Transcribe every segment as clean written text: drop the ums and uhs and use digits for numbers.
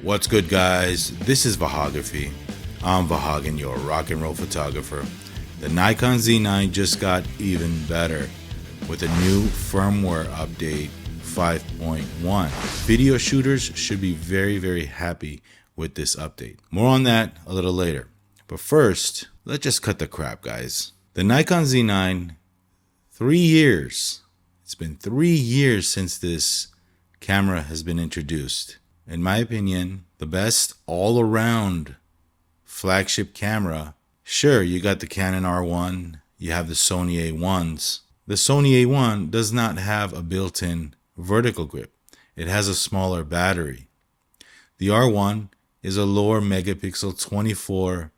What's good, guys? This is Vahagraphy. I'm Vahagan, your rock and roll photographer. The Nikon Z9 just got even better with a new firmware update 5.1. Video shooters should be very happy with this update. More on that a little later. But first, let's just cut the crap, guys. The Nikon Z9, 3 years. It's been 3 years since this camera has been introduced. In my opinion, the best all-around flagship camera. Sure, you got the Canon R1, you have the Sony A1s. The Sony A1 does not have a built-in vertical grip. It has a smaller battery. The R1 is a lower megapixel 24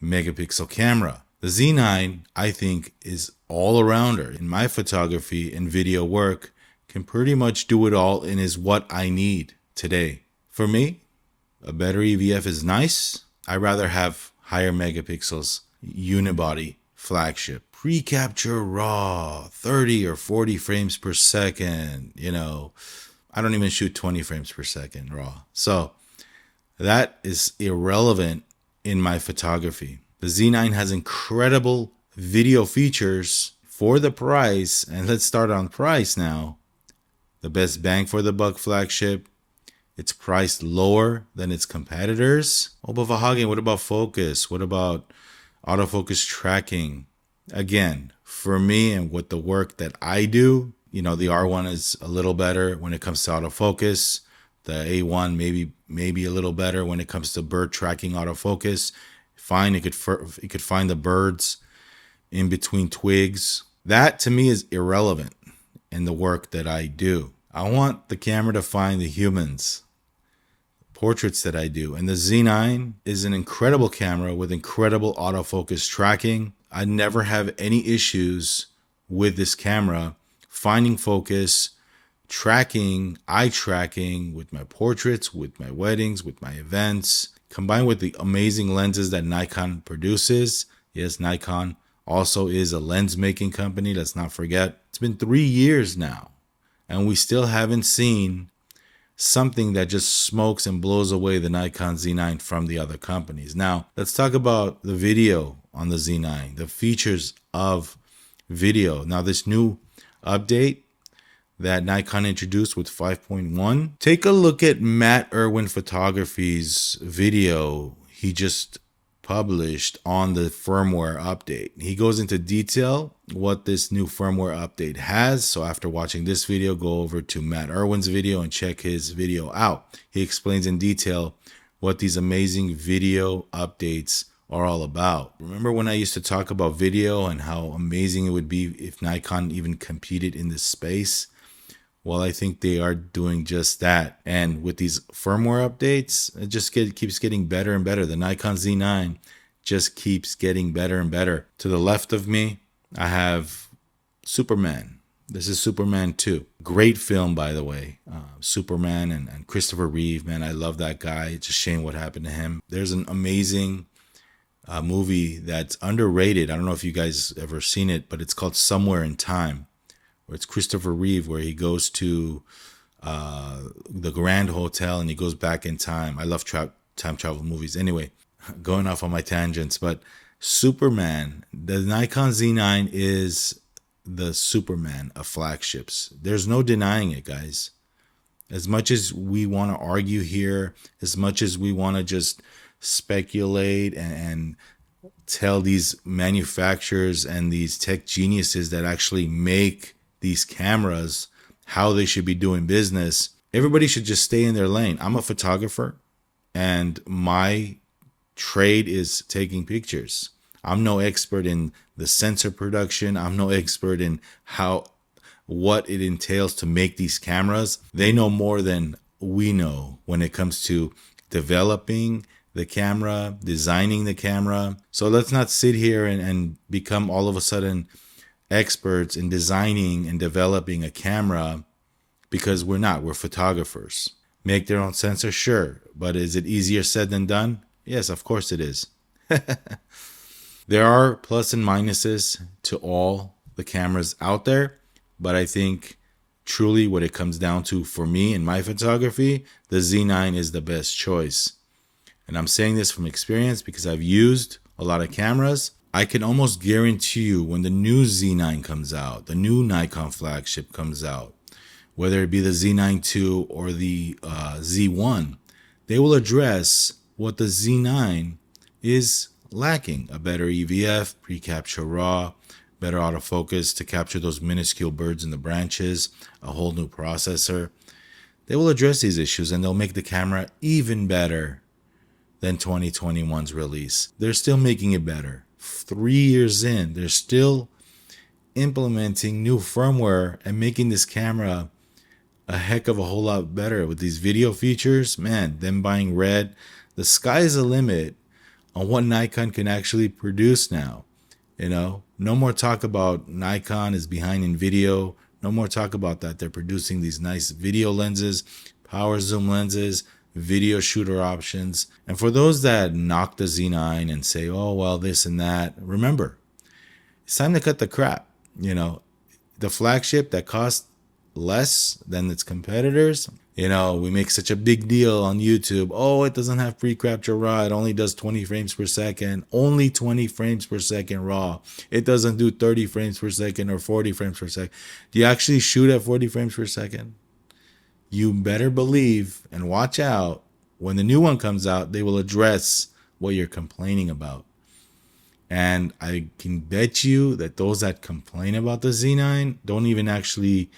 megapixel camera. The Z9, I think, is all-arounder. In my photography and video work, can pretty much do it all and is what I need today. For me, a better EVF is nice. I'd rather have higher megapixels, unibody flagship. Pre-capture raw, 30 or 40 frames per second. I don't even shoot 20 frames per second raw. So that is irrelevant in my photography. The Z9 has incredible video features for the price. And let's start on price now. The best bang for the buck flagship. It's priced lower than its competitors. Oh, but Vahagan, what about focus? What about autofocus tracking? Again, for me and with the work that I do, the R1 is a little better when it comes to autofocus. The A1 maybe a little better when it comes to bird tracking autofocus. Fine, it could find the birds in between twigs. That to me is irrelevant in the work that I do. I want the camera to find the humans, portraits that I do. And the Z9 is an incredible camera with incredible autofocus tracking. I never have any issues with this camera finding focus, tracking, eye tracking with my portraits, with my weddings, with my events, combined with the amazing lenses that Nikon produces. Yes, Nikon also is a lens making company. Let's not forget. It's been 3 years now, and we still haven't seen something that just smokes and blows away the Nikon Z9 from the other companies. Now, let's talk about the video on the Z9, the features of video. Now, this new update that Nikon introduced with 5.1, take a look at Matt Irwin Photography's video he just published on the firmware update. He goes into detail what this new firmware update has. So after watching this video, go over to Matt Irwin's video and check his video out. He explains in detail what these amazing video updates are all about. Remember when I used to talk about video and how amazing it would be if Nikon even competed in this space? Well, I think they are doing just that. And with these firmware updates, it just keeps getting better and better. The Nikon Z9 just keeps getting better and better. To the left of me, I have Superman. This is Superman 2. Great film, by the way. Superman and Christopher Reeve, man, I love that guy. It's a shame what happened to him. There's an amazing movie that's underrated. I don't know if you guys ever seen it, but it's called Somewhere in Time. It's Christopher Reeve, where he goes to the Grand Hotel and he goes back in time. I love time travel movies. Anyway, going off on my tangents, but Superman, the Nikon Z9 is the Superman of flagships. There's no denying it, guys. As much as we want to argue here, as much as we want to just speculate and tell these manufacturers and these tech geniuses that actually make these cameras how they should be doing business, everybody should just stay in their lane. I'm a photographer and my trade is taking pictures. I'm no expert in the sensor production. I'm no expert in what it entails to make these cameras. They know more than we know when it comes to developing the camera, designing the camera. So let's not sit here and become all of a sudden experts in designing and developing a camera, because we're not. We're photographers. Make their own sensor, sure. But is it easier said than done? Yes, of course it is. There are plus and minuses to all the cameras out there, but I think truly what it comes down to for me in my photography, the Z9 is the best choice. And I'm saying this from experience because I've used a lot of cameras. I can almost guarantee you when the new Z9 comes out, the new Nikon flagship comes out, whether it be the Z9 II or the Z1, they will address what the Z9 is lacking. A better EVF, pre-capture RAW, better autofocus to capture those minuscule birds in the branches, a whole new processor. They will address these issues and they'll make the camera even better than 2021's release. They're still making it better. 3 years in, they're still implementing new firmware and making this camera a heck of a whole lot better with these video features. Man, them buying red, the sky is the limit on what Nikon can actually produce now. You know, no more talk about Nikon is behind in video. No more talk about that. They're producing these nice video lenses, power zoom lenses, video shooter options. And for those that knock the Z9 and say, oh, well, this and that, remember, it's time to cut the crap. You know, the flagship that costs less than its competitors, you know, we make such a big deal on YouTube. Oh, it doesn't have pre-capture RAW. It only does 20 frames per second. Only 20 frames per second RAW. It doesn't do 30 frames per second or 40 frames per second. Do you actually shoot at 40 frames per second? You better believe and watch out. When the new one comes out, they will address what you're complaining about. And I can bet you that those that complain about the Z9 don't even actually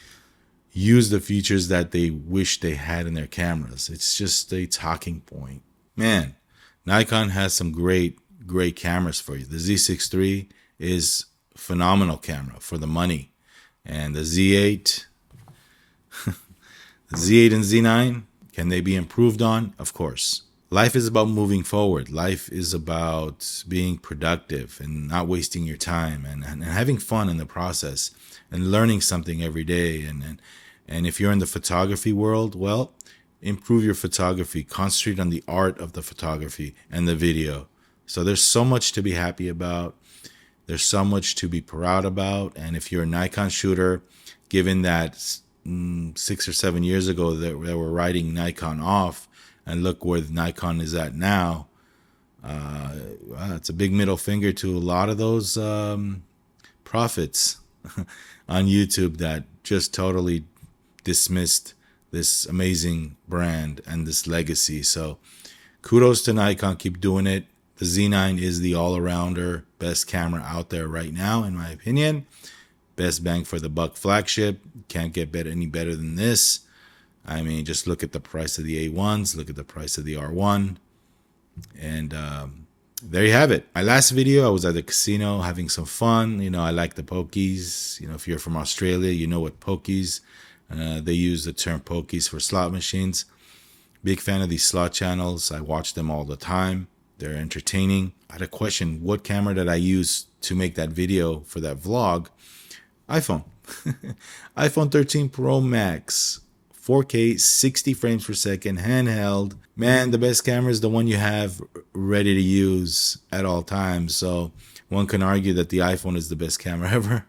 use the features that they wish they had in their cameras. It's just a talking point. Man, Nikon has some great cameras for you. The Z6 III is a phenomenal camera for the money. And the Z8, the Z8 and Z9, can they be improved on? Of course. Life is about moving forward. Life is about being productive and not wasting your time and having fun in the process and learning something every day. And if you're in the photography world, well, improve your photography. Concentrate on the art of the photography and the video. So there's so much to be happy about. There's so much to be proud about. And if you're a Nikon shooter, given that 6 or 7 years ago that were writing Nikon off, and look where Nikon is at now, it's a big middle finger to a lot of those prophets on YouTube that just totally dismissed this amazing brand and this legacy. So kudos to Nikon. Keep doing it. The Z9 is the all-arounder best camera out there right now, in my opinion. Best bang for the buck flagship. Can't get any better than this. I mean, just look at the price of the A1s, look at the price of the R1, and there you have it. My last video, I was at the casino having some fun. You know, I like the pokies. You know, if you're from Australia, you know what pokies. They use the term pokies for slot machines. Big fan of these slot channels. I watch them all the time. They're entertaining. I had a question, what camera did I use to make that video for that vlog? iPhone. iPhone 13 Pro Max. 4K, 60 frames per second, handheld. Man, the best camera is the one you have ready to use at all times. So one can argue that the iPhone is the best camera ever.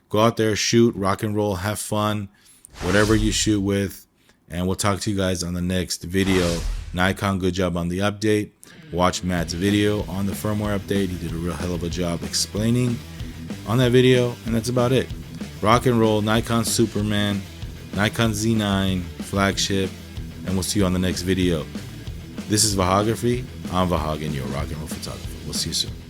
Go out there, shoot, rock and roll, have fun, whatever you shoot with. And we'll talk to you guys on the next video. Nikon, good job on the update. Watch Matt's video on the firmware update. He did a real hell of a job explaining on that video. And that's about it. Rock and roll, Nikon Superman, Nikon Z9 flagship, and we'll see you on the next video. This is Vahagraphy. I'm Vahag, and you're a rock and roll photographer. We'll see you soon.